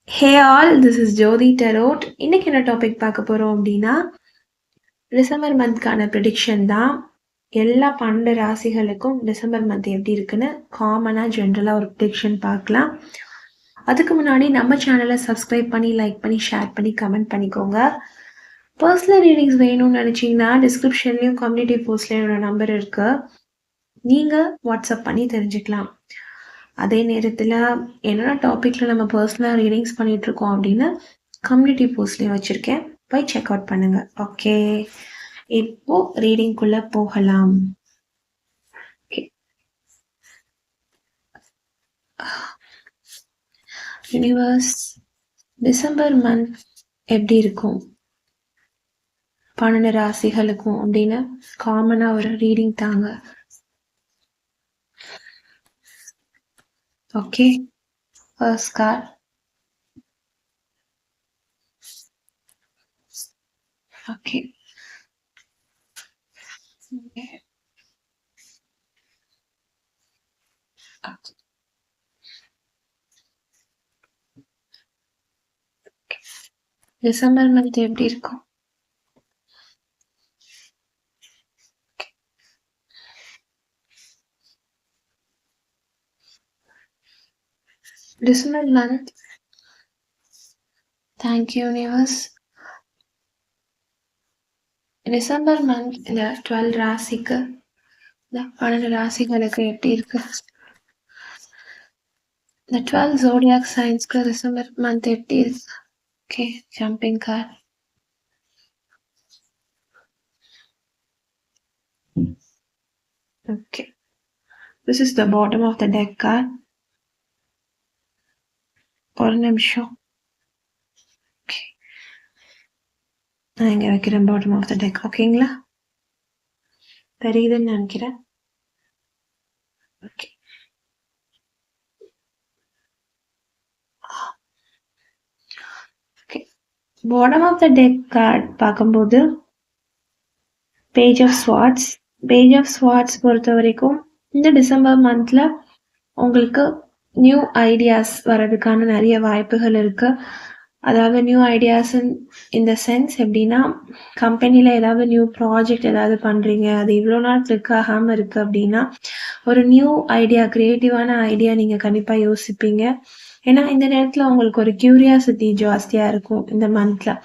Hey all, this is ஜோதி டெரோட். இன்னைக்கு என்ன topic பார்க்க போறோம் அப்படின்னா, டிசம்பர் மந்த்க்கான ப்ரிடிக்ஷன் தான். எல்லா 12 ராசிகளுக்கும் டிசம்பர் மந்த் எப்படி இருக்குன்னு காமனாக ஜென்ரலாக ஒரு ப்ரிடிக்ஷன் பார்க்கலாம். அதுக்கு முன்னாடி நம்ம சேனலை சப்ஸ்கிரைப் பண்ணி, லைக் பண்ணி, ஷேர் பண்ணி, கமெண்ட் பண்ணிக்கோங்க. பர்சனல் ரீடிங்ஸ் வேணும்னு நினச்சிங்கன்னா டிஸ்கிரிப்ஷன்லேயும் கம்யூனிட்டி போஸ்ட்லேயும் என்னோட நம்பர் இருக்குது. நீங்கள் வாட்ஸ்அப் பண்ணி தெரிஞ்சுக்கலாம். அதே நேரத்தில் என்னென்ன டாப்பிக்கில் நம்ம பர்சனலாக ரீடிங்ஸ் பண்ணிகிட்ருக்கோம் அப்படின்னு கம்யூனிட்டி போஸ்ட்லேயும் வச்சுருக்கேன், போய் செக் அவுட் பண்ணுங்கள். ஓகே, இப்போ ரீடிங்குள்ளே போகலாம். ஓகே, யூனிவர்ஸ், டிசம்பர் மந்த் எப்படி இருக்கும் 12 ராசிகளுக்கும் அப்படின்னு காமனாக ஒரு ரீடிங் தாங்க. Okay, first card. Okay, December month எப்படி இருக்கும்? December month, thank you universe. December month இந்த 12 ராசிக்கு, இந்த 12 ராசிகளுக்கு எப்படி இருக்கு? இந்த 12 ஜோடியாக் சைன்ஸ்க்கு டிசம்பர் மந்த் எப்படி இருக்கு? Okay, jumping card. Okay, this is the bottom of the deck card. ஒரு நிமிஷம். ஓகே, நான் இங்கே வைக்கிறேன் பாட்டம் ஆஃப் த டெக். ஓகேங்களா, தெரியுதுன்னு நினைக்கிறேன். Okay, okay, bottom of the deck card பார்க்கும்போது page of swords. Page of swords பொறுத்த வரைக்கும் இந்த டிசம்பர் மந்தில் உங்களுக்கு நியூ ஐடியாஸ் வர்றதுக்கான நிறைய வாய்ப்புகள் இருக்குது. அதாவது நியூ ஐடியாஸ் இந்த சென்ஸ் எப்படின்னா, கம்பெனியில் ஏதாவது நியூ ப்ராஜெக்ட் ஏதாவது பண்ணுறீங்க, அது இவ்வளோ நாள் கிளிக் ஆகாமல் இருக்குது அப்படின்னா ஒரு நியூ ஐடியா, க்ரியேட்டிவான ஐடியா நீங்கள் கண்டிப்பாக யோசிப்பீங்க. ஏன்னா இந்த நேரத்தில் உங்களுக்கு ஒரு க்யூரியாசிட்டி ஜாஸ்தியாக இருக்கும். இந்த மந்தில்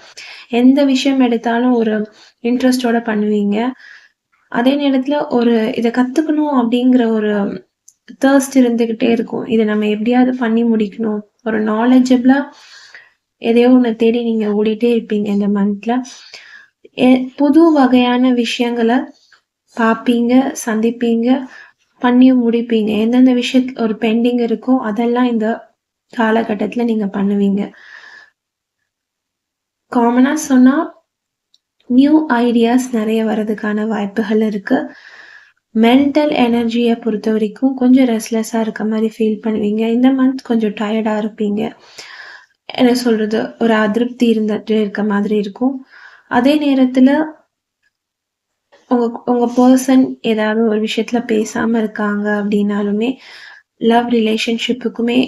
எந்த விஷயம் எடுத்தாலும் ஒரு இன்ட்ரெஸ்டோட பண்ணுவீங்க. அதே நேரத்தில் ஒரு இதை கற்றுக்கணும் அப்படிங்கிற ஒரு தேர்ஸ்ட் இருந்துக்கிட்டே இருக்கும். இதை நம்ம எப்படியாவது பண்ணி முடிக்கணும், ஒரு நாலேஜபிளாக எதையோ ஒன்று தேடி நீங்கள் ஓடிட்டே இருப்பீங்க. இந்த மந்தில் புது வகையான விஷயங்களை பார்ப்பீங்க, சந்திப்பீங்க, பண்ணி முடிப்பீங்க. எந்தெந்த விஷயத்தில் ஒரு பெண்டிங் இருக்கோ அதெல்லாம் இந்த காலகட்டத்தில் நீங்கள் பண்ணுவீங்க. காமனாக சொன்னால் நியூ ஐடியாஸ் நிறைய வர்றதுக்கான வாய்ப்புகள் இருக்குது. மென்டல் எனர்ஜியை பொறுத்த வரைக்கும் கொஞ்சம் ரெஸ்ட்லெஸ்ஸாக இருக்க மாதிரி ஃபீல் பண்ணுவீங்க. இந்த மந்த் கொஞ்சம் டயர்டாக இருப்பீங்க. என்ன சொல்கிறது, ஒரு அதிருப்தி இருந்துட்டு இருக்க மாதிரி இருக்கும். அதே நேரத்தில் உங்கள் பர்சன் ஏதாவது ஒரு விஷயத்தில் பேசாமல் இருக்காங்க அப்படின்னாலுமே லவ் ரிலேஷன்ஷிப்புக்குமே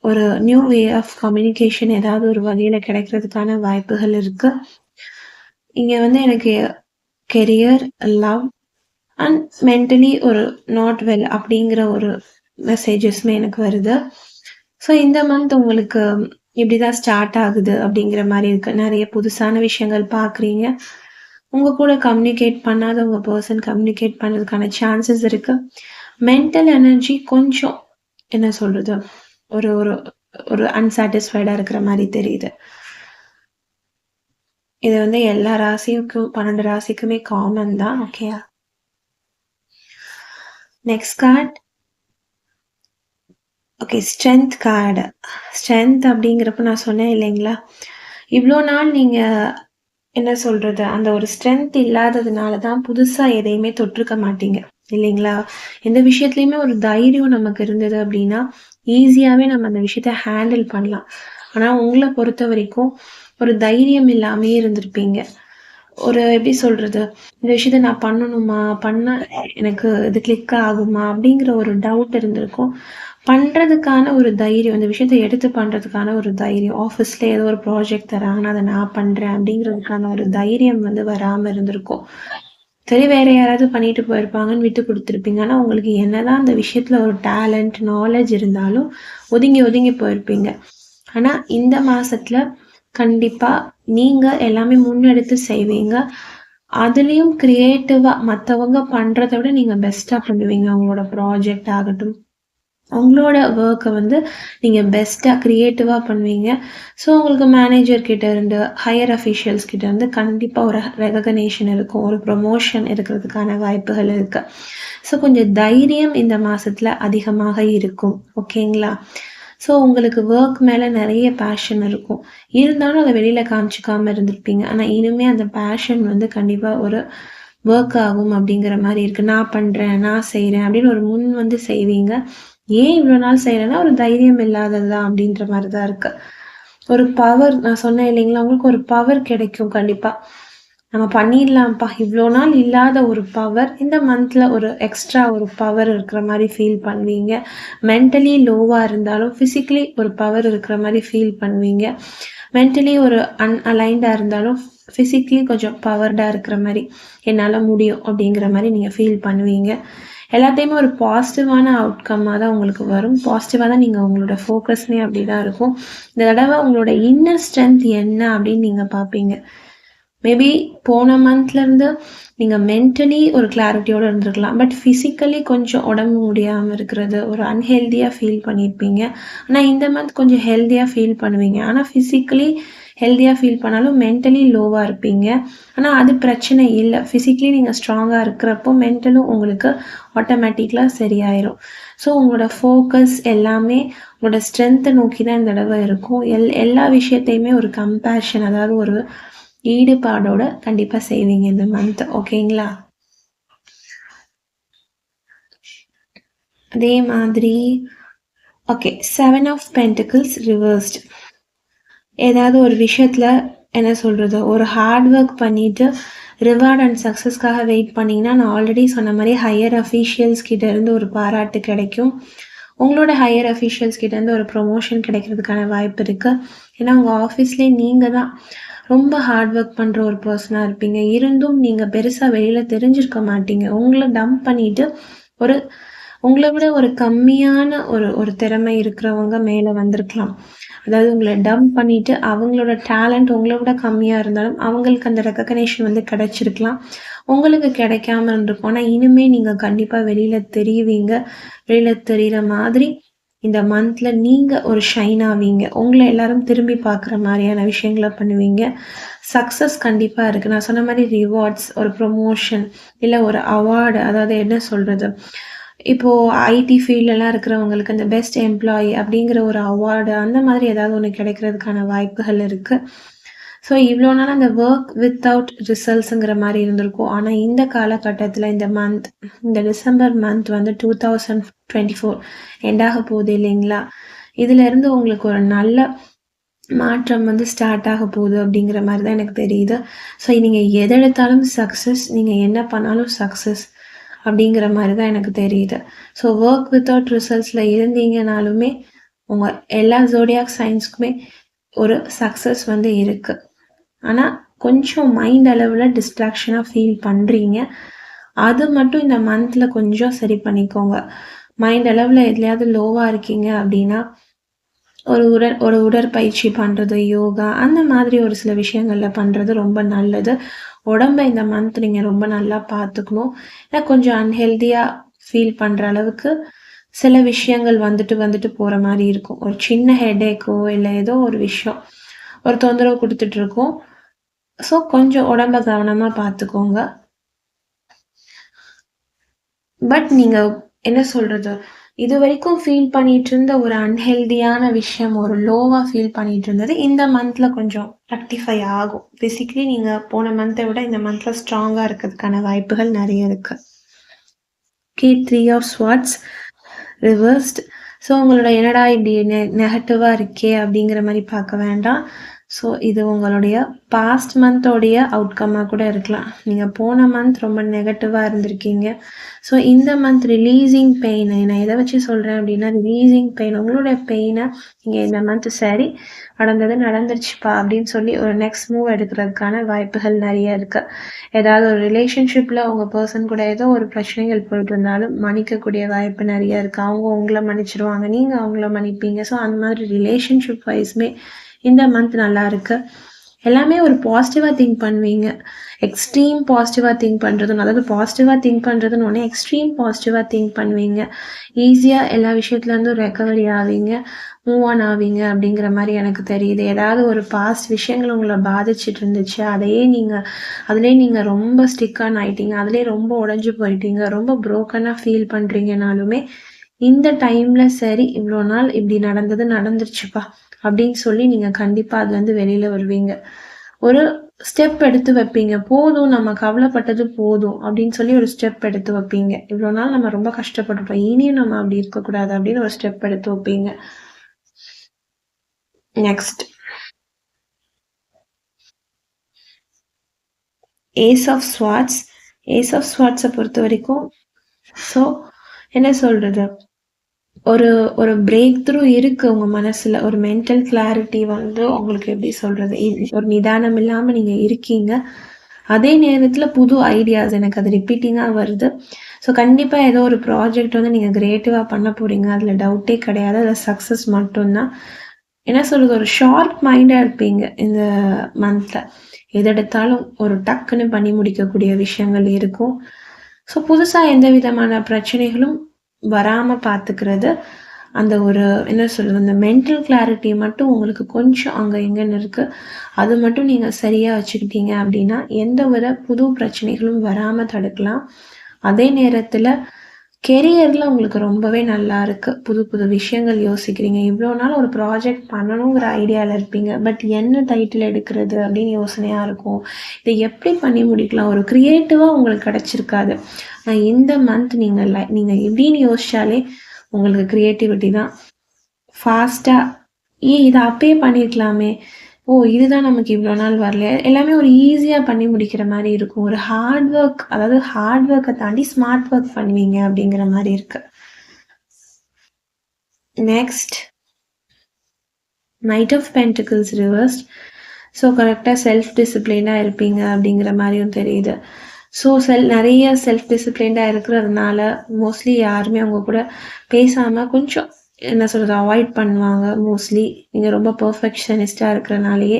ஒரு நியூ வே ஆஃப் கம்யூனிகேஷன் ஏதாவது ஒரு வகையில் கிடைக்கிறதுக்கான வாய்ப்புகள் இருக்குது. இங்கே எனக்கு கெரியர், லவ் அண்ட் மென்டலி ஒரு நாட் வெல் அப்படிங்கிற ஒரு மெசேஜஸ்மே எனக்கு வருது. ஸோ இந்த மந்த் உங்களுக்கு இப்படிதான் ஸ்டார்ட் ஆகுது அப்படிங்கிற மாதிரி இருக்கு. நிறைய புதுசான விஷயங்கள் பார்க்குறீங்க. உங்கள் கூட கம்யூனிகேட் பண்ணாத உங்கள் பர்சன் கம்யூனிகேட் பண்ணுறதுக்கான சான்சஸ் இருக்கு. மென்டல் எனர்ஜி கொஞ்சம் என்ன சொல்றது, ஒரு ஒரு ஒரு அன்சாட்டிஸ்ஃபைடாக இருக்கிற மாதிரி தெரியுது. இது எல்லா ராசிக்கும் 12 ராசிக்குமே காமன் தான். ஓகேயா, next card. Okay, strength card. Strength அப்படிங்கிறப்ப நான் சொன்னேன் இல்லைங்களா, இவ்வளோ நாள் நீங்கள் என்ன சொல்கிறது, அந்த ஒரு ஸ்ட்ரென்த் இல்லாததுனால தான் புதுசாக எதையுமே தொற்றுக்க மாட்டீங்க இல்லைங்களா. எந்த விஷயத்துலையுமே ஒரு தைரியம் நமக்கு இருந்தது அப்படின்னா ஈஸியாகவே நம்ம அந்த விஷயத்த ஹேண்டில் பண்ணலாம். ஆனால் உங்களை பொறுத்த வரைக்கும் ஒரு தைரியம் இல்லாமே இருந்திருப்பீங்க. ஒரு எப்படி சொல்கிறது, இந்த விஷயத்த நான் பண்ணணுமா, பண்ணால் எனக்கு இது கிளிக் ஆகுமா அப்படிங்கிற ஒரு டவுட் இருந்திருக்கும். பண்றதுக்கான ஒரு தைரியம், அந்த விஷயத்த எடுத்து பண்றதுக்கான ஒரு தைரியம். ஆஃபீஸ்ல ஏதோ ஒரு ப்ராஜெக்ட் தராங்கன்னா, அத நான் பண்றேன் அப்படிங்கிறதுக்கான ஒரு தைரியம் வந்து வராம இருந்திருக்கும். சரி வேற யாராவது பண்ணிட்டு போயிருப்பாங்கன்னு விட்டு குடுத்துருப்பீங்க. ஆனா உங்களுக்கு என்னதான் அந்த விஷயத்துல ஒரு டேலண்ட், நாலேட்ஜ் இருந்தாலும் ஒதுங்கி ஒதுங்கி போயிருப்பீங்க. ஆனா இந்த மாசத்துல கண்டிப்பா நீங்க எல்லாமே முன்னெடுத்து செய்வீங்க. அதுலயும் கிரியேட்டிவா மத்தவங்க பண்றத விட நீங்க பெஸ்ட்டா பண்ணுவீங்க. உங்களோட ப்ராஜெக்ட் ஆகட்டும், உங்களோட ஒர்க்க வந்து நீங்க பெஸ்ட்டா கிரியேட்டிவா பண்ணுவீங்க. ஸோ உங்களுக்கு மேனேஜர் கிட்ட இருந்து, ஹையர் அஃபிஷியல்ஸ் கிட்ட இருந்து கண்டிப்பா ஒரு ரெகக்னேஷன் இருக்கும். ஒரு ப்ரமோஷன் இருக்கிறதுக்கான வாய்ப்புகள் இருக்கு. ஸோ கொஞ்சம் தைரியம் இந்த மாசத்துல அதிகமாக இருக்கும். ஓகேங்களா? ஸோ உங்களுக்கு ஒர்க் மேல நெறைய பேஷன் இருக்கும். இருந்தாலும் அத வெளியில காமிச்சுக்காம இருந்திருப்பீங்க. ஆனா இனிமே அந்த பேஷன் வந்து கண்டிப்பா ஒரு ஒர்க் ஆகும் அப்படிங்கிற மாரி இருக்கு. நான் பண்றேன், நான் செய்றேன் அப்படின்னு ஒரு முன் வந்து செய்வீங்க. ஏன் இவ்வளோ நாள் செய்யலைன்னா, ஒரு தைரியம் இல்லாதது தான் அப்படின்ற மாரி தான் இருக்கு. ஒரு பவர் நான் சொன்னேன் இல்லைங்களா, உங்களுக்கு ஒரு பவர் கிடைக்கும் கண்டிப்பா. நம்ம பண்ணிடலாம்ப்பா, இவ்வளோ நாள் இல்லாத ஒரு பவர் இந்த மந்த்ல ஒரு எக்ஸ்ட்ரா ஒரு பவர் இருக்கிற மாரி ஃபீல் பண்ணுவீங்க. மென்டலி லோவா இருந்தாலும், ஃபிசிக்கலி ஒரு பவர் இருக்கிற மாரி ஃபீல் பண்ணுவீங்க. மென்டலி ஒரு அன்அலைன்டா இருந்தாலும், ஃபிசிக்கலி கொஞ்சம் பவர்டா இருக்கிற மாரி, என்னால முடியும் அப்படிங்கிற மாரி நீங்க ஃபீல் பண்ணுவீங்க. எல்லாத்தையுமே ஒரு பாசிட்டிவான அவுட்கம்மா தான் உங்களுக்கு வரும். பாசிட்டிவா தான் நீங்க உங்களோட ஃபோக்கஸ்மே அப்படிதான் இருக்கும். இந்த தடவ உங்களோட இன்னர் ஸ்ட்ரென்த் என்ன அப்படின்னு நீங்க பார்ப்பீங்க. மேபி போன மந்த்லேருந்து நீங்க மென்டலி ஒரு கிளாரிட்டியோட இருந்திருக்கலாம். பட் ஃபிசிக்கலி கொஞ்சம் உடம்பு முடியாம இருக்கிறது, ஒரு அன்ஹெல்தியா ஃபீல் பண்ணியிருப்பீங்க. ஆனா இந்த மந்த் கொஞ்சம் ஹெல்தியா ஃபீல் பண்ணுவீங்க. ஆனா ஃபிசிக்கலி ஹெல்தியா ஃபீல் பண்ணாலும் மென்டலி லோவா இருப்பீங்க. ஆனா அது பிரச்சனை இல்ல. ஃபிசிக்கலி நீங்க ஸ்ட்ராங்கா இருக்கிறப்போ மென்டலும் உங்களுக்கு ஆட்டோமேட்டிக்கலா சரியாயிரும். ஸோ உங்களோட ஃபோக்கஸ் எல்லாமே உங்களோட ஸ்ட்ரென்த்தை நோக்கி தான் இந்த தடவை இருக்கும். எல்லா விஷயத்தையுமே ஒரு கம்பேஷன், அதாவது ஒரு ஈடுபாடோட கண்டிப்பா செய்வீங்க இந்த மந்த். ஓகேங்களா? அதே மாதிரி ஓகே, 7 ஆஃப் பென்டிகிள்ஸ் ரிவர்ஸ்ட். ஏதாவது ஒரு விஷயத்துல என்ன சொல்றது, ஒரு ஹார்ட் ஒர்க் பண்ணிட்டு ரிவார்ட் அண்ட் சக்ஸஸ்க்காக வெயிட் பண்ணீங்கன்னா, நான் ஆல்ரெடி சொன்ன மாதிரி ஹையர் அஃபீஷியல்ஸ் கிட்ட இருந்து ஒரு பாராட்டு கிடைக்கும். உங்களோட ஹையர் அஃபீஷியல்ஸ் கிட்ட இருந்து ஒரு ப்ரொமோஷன் கிடைக்கிறதுக்கான வாய்ப்பு இருக்கு. ஏன்னா உங்க ஆஃபீஸ்லேயே நீங்க தான் ரொம்ப ஹார்ட் ஒர்க் பண்ற ஒரு பர்சனா இருப்பீங்க. இருந்தும் நீங்க பெருசா வெளியில தெரிஞ்சிருக்க மாட்டீங்க. உங்களை டம்ப் பண்ணிட்டு ஒரு உங்களை விட ஒரு கம்மியான ஒரு திறமை இருக்கிறவங்க மேல வந்திருக்கலாம். அதாவது உங்களை டம்ப் பண்ணிட்டு அவங்களோட டேலண்ட் உங்களை விட கம்மியா இருந்தாலும் அவங்களுக்கு அந்த ரெகக்னேஷன் வந்து கிடைச்சிருக்கலாம். உங்களுக்கு கிடைக்காம இருந்திருக்கும். ஆனா இனிமே நீங்க கண்டிப்பா வெளியில தெரியுவீங்க. வெளியில தெரியிற மாதிரி இந்த மந்த்ல நீங்க ஒரு ஷைன் ஆவீங்க. உங்களை எல்லாரும் திரும்பி பார்க்குற மாதிரியான விஷயங்களை பண்ணுவீங்க. சக்ஸஸ் கண்டிப்பா இருக்கு. நான் சொன்ன மாதிரி ரிவார்ட்ஸ், ஒரு ப்ரொமோஷன், இல்ல ஒரு அவார்டு, அதாவது என்ன சொல்றது, இப்போ ஐடி ஃபீல்ட்லலாம் இருக்கிறவங்களுக்கு இந்த பெஸ்ட் எம்ப்ளாயி அப்படிங்கிற ஒரு அவார்டு, அந்த மாதிரி ஏதாவது ஒண்ணு கிடைக்கிறதுக்கான வாய்ப்புகள் இருக்கு. ஸோ இவ்வளோ நாள் அந்த ஒர்க் வித்தவுட் ரிசல்ட்ஸுங்கிற மாதிரி இருந்திருக்கும். ஆனா இந்த காலகட்டத்துல இந்த மந்த், இந்த டிசம்பர் மந்த் வந்து 2024 எண்டாக போகுது இல்லைங்களா? இதுல இருந்து உங்களுக்கு ஒரு நல்ல மாற்றம் வந்து ஸ்டார்ட் ஆக போகுது அப்படிங்கிற மாதிரி தான் எனக்கு தெரியுது. ஸோ நீங்க எத எடுத்தாலும் சக்ஸஸ், நீங்க என்ன பண்ணாலும் சக்ஸஸ் அப்படிங்கிற மாதிரி தான் எனக்கு தெரியுது. ஸோ ஒர்க் வித்தவுட் ரிசல்ட்ஸ்ல இருந்தீங்கனாலுமே உங்க எல்லா ஜோடியாக் சைன்ஸ்க்குமே ஒரு சக்ஸஸ் வந்து இருக்கு. ஆனா கொஞ்சம் மைண்ட் அளவுல டிஸ்ட்ராக்ஷனா ஃபீல் பண்றீங்க. அது மட்டும் இந்த மந்த்ல கொஞ்சம் சரி பண்ணிக்கோங்க. மைண்ட் அளவுல எதுலயாவது லோவா இருக்கீங்க அப்படின்னா ஒரு உடற்பயிற்சி பண்றது, யோகா அந்த மாதிரி ஒரு சில விஷயங்கள்ல பண்றது ரொம்ப நல்லது. உடம்ப இந்த மந்த் நீங்க ரொம்ப நல்லா பார்த்துக்கணும். ஏன்னா கொஞ்சம் அன்ஹெல்தியா ஃபீல் பண்ற அளவுக்கு சில விஷயங்கள் வந்துட்டு வந்துட்டு போற மாரி இருக்கும். ஒரு சின்ன ஹெட்டேக்கோ இல்ல ஏதோ ஒரு விஷயம் ஒரு தொந்தரவு குடுத்துட்டு இருக்கும். ஸோ கொஞ்சம் உடம்ப கவனமா பார்த்துக்கோங்க. பட் நீங்க என்ன சொல்றது, இதுவரைக்கும் ஃபீல் பண்ணிட்டு இருந்த ஒரு அன்ஹெல்தியான விஷயம், ஒரு லோவா ஃபீல் பண்ணிட்டு இருந்தது, இந்த மந்த்ல கொஞ்சம் ரெக்டிஃபை ஆகும். பேசிக்கலி நீங்க போன மந்த்தை விட இந்த மந்த்ல ஸ்ட்ராங்கா இருக்கிறதுக்கான வாய்ப்புகள் நெறைய இருக்கு. Okay, 3 of swords reversed. So உங்களோட என்னடா இப்படி நெகட்டிவா இருக்கே அப்படிங்கிற மாதிரி பார்க்க வேண்டாம். ஸோ இது உங்களுடைய பாஸ்ட் மந்தோடைய அவுட்கம்மாக கூட இருக்கலாம். நீங்கள் போன மந்த் ரொம்ப நெகட்டிவாக இருந்திருக்கீங்க. ஸோ இந்த மந்த் ரிலீஸிங் பெயின், நான் எதை வச்சு சொல்கிறேன் அப்படின்னா ரிலீஸிங் பெயின், உங்களுடைய பெயினை நீங்கள் இந்த மந்த் சரி நடந்தது நடந்துருச்சுப்பா அப்படின்னு சொல்லி ஒரு நெக்ஸ்ட் மூவ் எடுக்கிறதுக்கான வாய்ப்புகள் நிறைய இருக்குது. ஏதாவது ஒரு ரிலேஷன்ஷிப்பில் உங்கள் பர்சன் கூட ஏதோ ஒரு பிரச்சனைகள் போயிட்டு இருந்தாலும் மன்னிக்கக்கூடிய வாய்ப்பு நிறைய இருக்குது. அவங்க உங்களை மன்னிச்சிடுவாங்க, நீங்கள் அவங்கள மன்னிப்பீங்க. ஸோ அந்த மாதிரி ரிலேஷன்ஷிப் வைஸ்மே இந்த மந்த் நல்லா இருக்கு. எல்லாமே ஒரு பாசிட்டிவாக திங்க் பண்ணுவீங்க. எக்ஸ்ட்ரீம் பாசிட்டிவாக திங்க் பண்ணுறதுன்னு, அதாவது பாசிட்டிவாக திங்க் பண்ணுறதுன்னு ஒன்று எக்ஸ்ட்ரீம் பாசிட்டிவாக திங்க் பண்ணுவீங்க. ஈஸியாக எல்லா விஷயத்துலேருந்தும் ரெக்கவரி ஆவீங்க, மூவ் ஆன் ஆவீங்க அப்படிங்கிற மாதிரி எனக்கு தெரியுது. ஏதாவது ஒரு பாஸ்ட் விஷயங்கள் உங்களை பாதிச்சுட்டு இருந்துச்சு, அதிலே நீங்கள் ரொம்ப ஸ்டிக்கான ஆயிட்டீங்க, அதிலே ரொம்ப உடஞ்சி போயிட்டீங்க, ரொம்ப ப்ரோக்கனாக ஃபீல் பண்ணுறீங்கனாலுமே இந்த டைமில் சரி இவ்வளோ நாள் இப்படி நடந்துருச்சுப்பா அப்படின்னு சொல்லி நீங்கள் கண்டிப்பாக அதுலேருந்து வெளியில் வருவீங்க. ஒரு ஸ்டெப் எடுத்து வைப்பீங்க. போதும், நம்ம கவலைப்பட்டது போதும் அப்படின்னு சொல்லி ஒரு ஸ்டெப் எடுத்து வைப்பீங்க. இவ்வளோ நாள் நம்ம ரொம்ப கஷ்டப்பட்டுட்டோம், இனியும் நம்ம அப்படி இருக்கக்கூடாது அப்படின்னு ஒரு ஸ்டெப் எடுத்து வைப்பீங்க. Next ace of swords. Ace of ஸ்வாட்ஸை பொறுத்த வரைக்கும் ஸோ என்ன சொல்கிறது, ஒரு ஒரு பிரேக் த்ரூ இருக்குது உங்கள் மனசில். ஒரு மென்டல் கிளாரிட்டி வந்து உங்களுக்கு எப்படி சொல்கிறது, ஒரு நிதானம் இல்லாமல் நீங்கள் இருக்கீங்க. அதே நேரத்தில் புது ஐடியாஸ் எனக்கு அது ரிப்பீட்டிங்காக வருது. ஸோ கண்டிப்பாக ஏதோ ஒரு ப்ராஜெக்ட் வந்து நீங்கள் கிரியேட்டிவாக பண்ண போகிறீங்க, அதில் டவுட்டே கிடையாது. அதில் சக்ஸஸ் மட்டும்தான். என்ன சொல்கிறது, ஒரு ஷார்ப் மைண்டாக இருப்பீங்க இந்த மந்தில். எதெடுத்தாலும் ஒரு டக்குன்னு பண்ணி முடிக்கக்கூடிய விஷயங்கள் இருக்கும். ஸோ புதுசாக எந்த விதமான பிரச்சனைகளும் வராமல் பார்த்துக்கிறது, அந்த ஒரு என்ன சொல்கிறது, அந்த மென்டல் கிளாரிட்டி மட்டும் உங்களுக்கு கொஞ்சம் அங்கே எங்கன்னு இருக்குது. அது மட்டும் நீங்கள் சரியாக வச்சுக்கிட்டீங்க அப்படின்னா எந்த வித புது பிரச்சனைகளும் வராமல் தடுக்கலாம். அதே நேரத்தில் கெரியரில் உங்களுக்கு ரொம்பவே நல்லா இருக்குது. புது புது விஷயங்கள் யோசிக்கிறீங்க. இவ்வளோ நாள் ஒரு ப்ராஜெக்ட் பண்ணணுங்கிற ஐடியாவில் இருப்பீங்க, பட் என்ன டைட்டில் எடுக்கிறது அப்படின்னு யோசனையாக இருக்கும். இதை எப்படி பண்ணி முடிக்கலாம், ஒரு க்ரியேட்டிவாக உங்களுக்கு கிடச்சிருக்காது. இந்த மந்த் நீங்கள் எப்படின்னு யோசிச்சாலே உங்களுக்கு க்ரியேட்டிவிட்டி தான். ஃபாஸ்ட்டாக இதை அப்பயே பண்ணியிருக்கலாமே, ஓ இதுதான் நமக்கு இவ்வளோ நாள் வரலையா, எல்லாமே ஒரு ஈஸியாக பண்ணி முடிக்கிற மாதிரி இருக்கும். ஒரு ஹார்ட் ஒர்க், அதாவது ஹார்ட் ஒர்க்கை தாண்டி ஸ்மார்ட் ஒர்க் பண்ணுவீங்க அப்படிங்கிற மாதிரி இருக்கு. Next knight of pentacles reversed. So கரெக்டாக செல்ஃப் டிசிப்ளினாக இருப்பீங்க அப்படிங்கிற மாதிரியும் தெரியுது. ஸோ நிறைய செல்ஃப் டிசிப்ளின்டாக இருக்கிறதுனால மோஸ்ட்லி யாருமே அவங்க கூட பேசாமல் கொஞ்சம் என்ன சொல்கிறது அவாய்ட் பண்ணுவாங்க. மோஸ்ட்லி நீங்கள் ரொம்ப பர்ஃபெக்ஷனிஸ்டாக இருக்கிறனாலேயே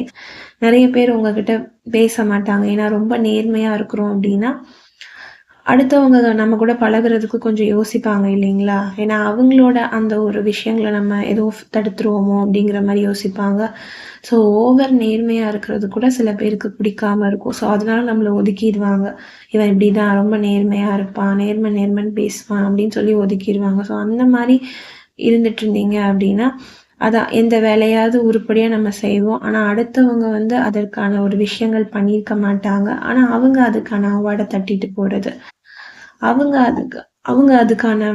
நிறைய பேர் உங்ககிட்ட பேச மாட்டாங்க. ஏன்னா ரொம்ப நேர்மையாக இருக்கிறோம் அப்படின்னா அடுத்தவங்க நம்ம கூட பழகுறதுக்கு கொஞ்சம் யோசிப்பாங்க இல்லைங்களா. ஏன்னா அவங்களோட அந்த ஒரு விஷயங்களை நம்ம ஏதோ தடுத்துருவோமோ அப்படிங்கிற மாதிரி யோசிப்பாங்க. ஸோ ஓவர் நேர்மையாக இருக்கிறது கூட சில பேருக்கு பிடிக்காம இருக்கும். ஸோ அதனால நம்மளை ஒதுக்கிடுவாங்க. இவன் இப்படி தான் ரொம்ப நேர்மையாக இருப்பான், நேர்மைன்னு பேசுவான் அப்படின்னு சொல்லி ஒதுக்கிடுவாங்க. ஸோ அந்த மாதிரி இருந்துட்டு இருந்தீங்க அப்படின்னா அதான் எந்த வேலையாவது உருப்படியாக நம்ம செய்வோம், ஆனால் அடுத்தவங்க வந்து அதற்கான ஒரு விஷயங்கள் பண்ணியிருக்க மாட்டாங்க. ஆனால் அவங்க அதுக்கான அவார்டை தட்டிட்டு போகிறது, அவங்க அதுக்கான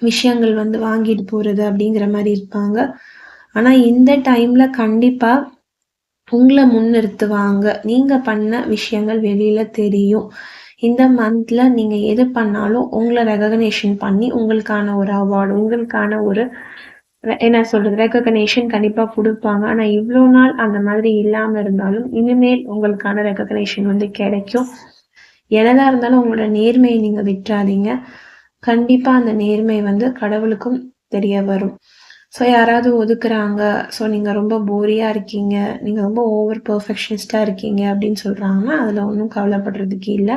விஷயங்கள் வந்து வாங்கிட்டு போகிறது அப்படிங்கிற மாதிரி இருப்பாங்க. ஆனால் இந்த டைமில் கண்டிப்பாக உங்களை முன்னிறுத்துவாங்க. நீங்கள் பண்ண விஷயங்கள் வெளியில் தெரியும். இந்த மந்தில் நீங்கள் எது பண்ணாலும் உங்களை ரெகக்னேஷன் பண்ணி உங்களுக்கான ஒரு அவார்டு, உங்களுக்கான ஒரு என்ன சொல்கிறது ரெகக்னேஷன் கண்டிப்பாக கொடுப்பாங்க. ஆனால் இவ்வளோ நாள் அந்த மாதிரி இல்லாமல் இருந்தாலும் இனிமேல் உங்களுக்கான ரெகக்னேஷன் வந்து கிடைக்கும். என்னதான் இருந்தாலும் உங்களோட நேர்மையை நீங்கள் விட்டுறாதீங்க. கண்டிப்பாக அந்த நேர்மை வந்து கடவுளுக்கும் தெரிய வரும். ஸோ யாராவது ஒதுக்குறாங்க, ஸோ நீங்கள் ரொம்ப போரியாக இருக்கீங்க, நீங்கள் ரொம்ப ஓவர் பர்ஃபெக்ஷனிஸ்டாக இருக்கீங்க அப்படின்னு சொல்கிறாங்கன்னா அதில் ஒன்றும் கவலைப்படுறதுக்கு இல்லை.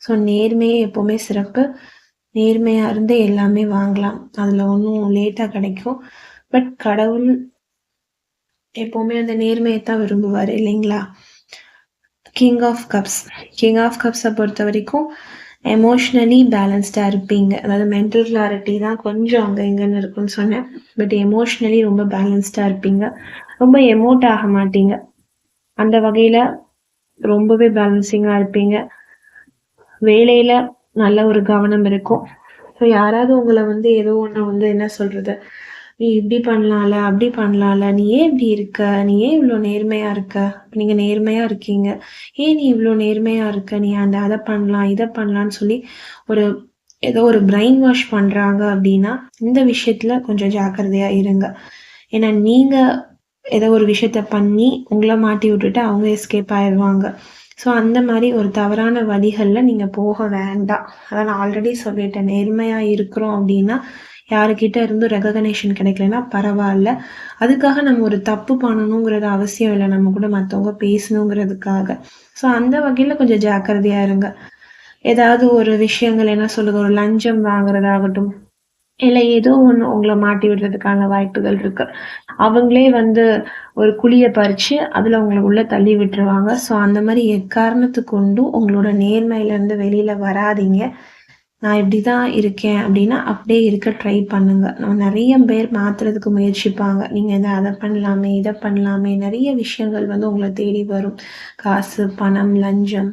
ஸோ நேர்மையே எப்போவுமே சிறப்பு. நேர்மையாக இருந்து எல்லாமே வாங்கலாம், அதில் ஒன்றும் லேட்டாக கிடைக்கும். பட் கடவுள் எப்போவுமே அந்த நேர்மையை தான் விரும்புவார் இல்லைங்களா. கிங் ஆஃப் கப்ஸை பொறுத்த வரைக்கும் எமோஷ்னலி பேலன்ஸ்டாக இருப்பீங்க. அதாவது மென்டல் கிளாரிட்டி தான் கொஞ்சம் அங்கே இங்கேன்னு இருக்குன்னு சொன்னேன், பட் எமோஷ்னலி ரொம்ப பேலன்ஸ்டாக இருப்பீங்க. ரொம்ப எமோட் ஆக மாட்டீங்க, அந்த வகையில் ரொம்பவே பேலன்சிங்காக இருப்பீங்க. வேலையில் நல்ல ஒரு கவனம் இருக்கும். ஸோ யாராவது உங்களை வந்து ஏதோ ஒன்று வந்து என்ன சொல்கிறது நீ இப்படி பண்ணலாம்ல, அப்படி பண்ணலாம்ல, நீ ஏன் இப்படி இருக்க? நீ ஏன் இவ்ளோ நேர்மையா இருக்க? நீங்க நேர்மையா இருக்கீங்க. ஏன் நீ இவ்ளோ நேர்மையா இருக்க? நீ அத பண்ணலாம், இத பண்ணலான்னு சொல்லி ஒரு ஏதோ ஒரு பிரெயின் வாஷ் பண்றாங்க அப்படின்னா, இந்த விஷயத்துல கொஞ்சம் ஜாக்கிரதையா இருங்க. ஏன்னா நீங்க ஏதோ ஒரு விஷயத்த பண்ணி உங்கள மாட்டி விட்டுட்டு அவங்க எஸ்கேப் ஆயிருவாங்க. ஸோ அந்த மாரி ஒரு தவறான வழிகள்ல நீங்க போக வேண்டாம். அதான் நான் ஆல்ரெடி சொல்லிட்டேன். நேர்மையா இருக்கிறோம் அப்படின்னா, யாருக்கிட்ட இருந்தும் ரெகக்னேஷன் கிடைக்கலன்னா பரவால்ல. அதுக்காக நம்ம ஒரு தப்பு பண்ணணுங்கிறது அவசியம் இல்ல. நம்ம கூட மத்தவங்க பேசணுங்கிறதுக்காக. ஸோ அந்த வகையில கொஞ்சம் ஜாக்கிரதையா இருங்க. ஏதாவது ஒரு விஷயங்கள் என்ன சொல்றது, ஒரு லஞ்சம் வாங்குறதாகட்டும், இல்ல ஏதோ ஒண்ணு உங்கள மாட்டி விடுறதுக்கான வாய்ப்புகள் இருக்கு. அவங்களே வந்து ஒரு குழிய பறிச்சு, அதுல உங்கள உள்ள தள்ளி விட்டுருவாங்க. ஸோ அந்த மாரி எக்காரணத்துக் கொண்டும் உங்களோட நேர்மையிலருந்து வெளில வராதீங்க. நான் இப்படிதான் இருக்கேன் அப்படின்னா, அப்படியே இருக்க ட்ரை பண்ணுங்க. நெறைய பேர் மாத்துறதுக்கு முயற்சிப்பாங்க. நீங்க அத பண்ணலாமே, இத பண்ணலாமே, நெறைய விஷயங்கள் வந்து உங்கள தேடி வரும். காசு, பணம், லஞ்சம்,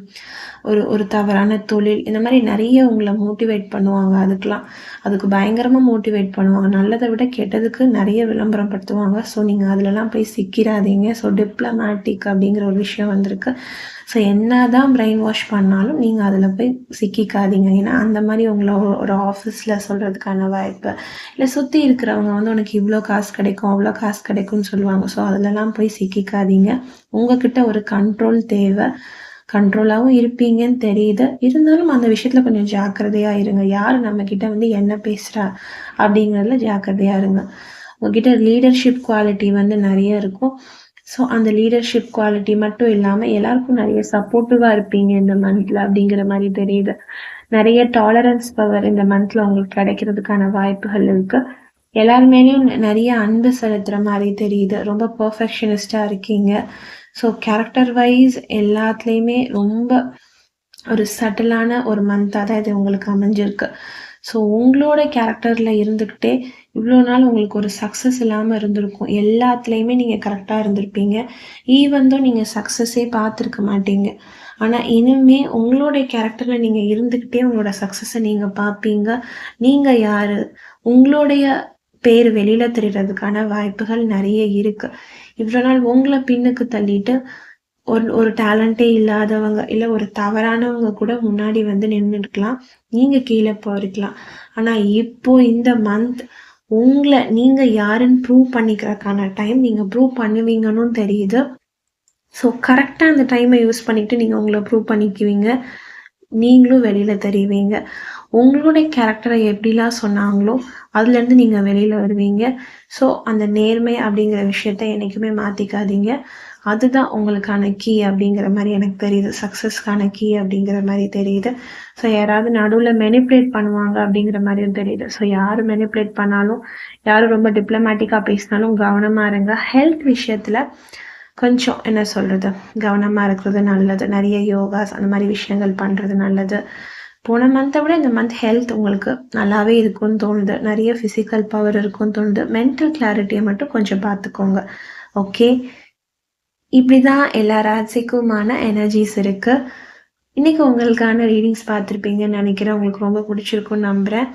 ஒரு ஒரு தவறான தொழில், இந்த மாரி நெறைய உங்கள மோட்டிவேட் பண்ணுவாங்க அதுக்கெல்லாம். அதுக்கு பயங்கரமா மோட்டிவேட் பண்ணுவாங்க. நல்லத விட கெட்டதுக்கு நெறைய விளம்பரம் படுத்துவாங்க. ஸோ நீங்க அதுலலாம் போய் சிக்கிறாதீங்க. ஸோ டிப்ளமேட்டிக் அப்படிங்கிற ஒரு விஷயம் வந்திருக்கு. ஸோ என்னதான் பிரெயின் வாஷ் பண்ணாலும் நீங்க அதுல போய் சிக்கிக்காதீங்க. ஏன்னா அந்த மாரி உங்கள ஒரு ஆஃபீஸ்ல சொல்றதுக்கான வாய்ப்பு, இல்ல சுத்தி இருக்கிறவங்க வந்து உனக்கு இவ்ளோ காசு கிடைக்கும், அவ்ளோ காசு கிடைக்கும்னு சொல்லுவாங்க. ஸோ அதுலலாம் போய் சிக்கிக்காதீங்க. உங்ககிட்ட ஒரு கண்ட்ரோல் தேவ. கண்ட்ரோலாவும் இருப்பீங்கன்னு தெரியுது. இருந்தாலும் அந்த விஷயத்துல கொஞ்சம் ஜாக்கிரதையா இருங்க. யாரு நம்மகிட்ட வந்து என்ன பேசுறா அப்படிங்கிறதுல ஜாக்கிரதையா இருங்க. உங்ககிட்ட லீடர்ஷிப் குவாலிட்டி வந்து நெறைய இருக்கும். ஸோ அந்த லீடர்ஷிப் குவாலிட்டி மட்டும் இல்லாம எல்லாருக்கும் நெறைய சப்போர்ட்டிவா இருப்பீங்க இந்த மந்த்ல அப்படிங்கிற மாரி தெரியுது. நெறைய டாலரன்ஸ் பவர் இந்த மந்த்ல உங்களுக்கு கிடைக்கிறதுக்கான வாய்ப்புகள் இருக்கு. எல்லார் மேலயும் நெறைய அன்பு செலுத்துற மாரி தெரியுது. ரொம்ப பெர்ஃபெக்ஷனிஸ்ட்டா இருக்கீங்க. ஸோ கேரக்டர் வைஸ் எல்லாத்துலயுமே ரொம்ப ஒரு சட்டிலான ஒரு மந்த்தா தான் இது உங்களுக்கு அமைஞ்சிருக்கு. ஸோ உங்களோட கேரக்டர்ல இருந்துக்கிட்டே இவ்வளோ நாள் உங்களுக்கு ஒரு சக்ஸஸ் இல்லாம இருந்திருக்கும். எல்லாத்துலயுமே நீங்க கரெக்ட்டா இருந்திருப்பீங்க. ஈவன் தோ நீங்க சக்ஸஸே பார்த்துருக்க மாட்டீங்க. ஆனா இனிமே உங்களுடைய கேரக்டர்ல நீங்க இருந்துக்கிட்டே உங்களோட சக்ஸஸ நீங்க பார்ப்பீங்க. நீங்க யாரு? உங்களுடைய பேர் வெளியில தெரியறதுக்கான வாய்ப்புகள் நெறைய இருக்கு. இவ்வளோ நாள் உங்கள பின்னுக்கு தள்ளிட்டு ஒரு ஒரு டேலண்டே இல்லாதவங்க, இல்ல ஒரு தவறானவங்க கூட முன்னாடி வந்து நின்னுருக்கலாம். நீங்க கீழ போயிருக்கலாம். ஆனா இப்போ இந்த மந்த் நீங்க யாருன்னு ப்ரூவ் பண்ணிக்கிறதுக்கான டைம். நீங்க ப்ரூவ் பண்ணுவீங்கன்னும் தெரியுது. ஸோ கரெக்ட்டா அந்த டைம யூஸ் பண்ணிட்டு நீங்க உங்கள ப்ரூவ் பண்ணிக்குவீங்க. நீங்களும் வெளியில தெரிவீங்க. உங்களுடைய கேரக்டர எப்படிலாம் சொன்னாங்களோ, அதுலேருந்து நீங்க வெளியில வருவீங்க. ஸோ அந்த நேர்மை அப்படிங்கிற விஷயத்த என்னைக்குமே மாத்திக்காதீங்க. அதுதான் உங்களுக்கான கீ அப்படிங்கிற மாரி எனக்கு தெரியுது. சக்சஸ்க்கான கீ அப்படிங்கிற மாரி தெரியுது. ஸோ யாராவது நடுவுல மேனிபுலேட் பண்ணுவாங்க அப்படிங்கிற மாரியும் தெரியுது. ஸோ யாரு மேனிபுலேட் பண்ணாலும், யாரு ரொம்ப டிப்ளமேட்டிக்கா பேசினாலும் கவனமா இருங்க. ஹெல்த் விஷயத்துல கொஞ்சம் என்ன சொல்றது, கவனமா இருக்கிறது நல்லது. நெறைய யோகாஸ் அந்த மாரி விஷயங்கள் பண்றது நல்லது. போன மந்த்த விட இந்த மந்த் ஹெல்த் உங்களுக்கு நல்லாவே இருக்கும்னு தோணுது. நெறைய ஃபிசிக்கல் பவர் இருக்கும்னு தோணுது. மென்டல் கிளாரிட்டிய மட்டும் கொஞ்சம் பார்த்துக்கோங்க. ஓகே. இப்படிதான் எல்லா ராசிக்குமான எனர்ஜிஸ் இருக்கு. இன்னைக்கு உங்களுக்கான ரீடிங்ஸ் பார்த்துருப்பீங்கன்னு நினைக்கிறேன். உங்களுக்கு ரொம்ப பிடிச்சிருக்கும்னு நம்புறேன்.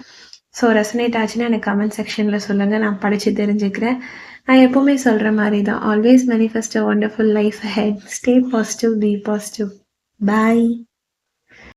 ஸோ ரெசனேட் ஆச்சுன்னா எனக்கு கமெண்ட் செக்ஷன்ல சொல்லுங்க. நான் படிச்சு தெரிஞ்சுக்கிறேன். நான் எப்பவுமே சொல்ற மாரி தான். Always manifest a wonderful life ahead. Stay positive, be positive. Bye.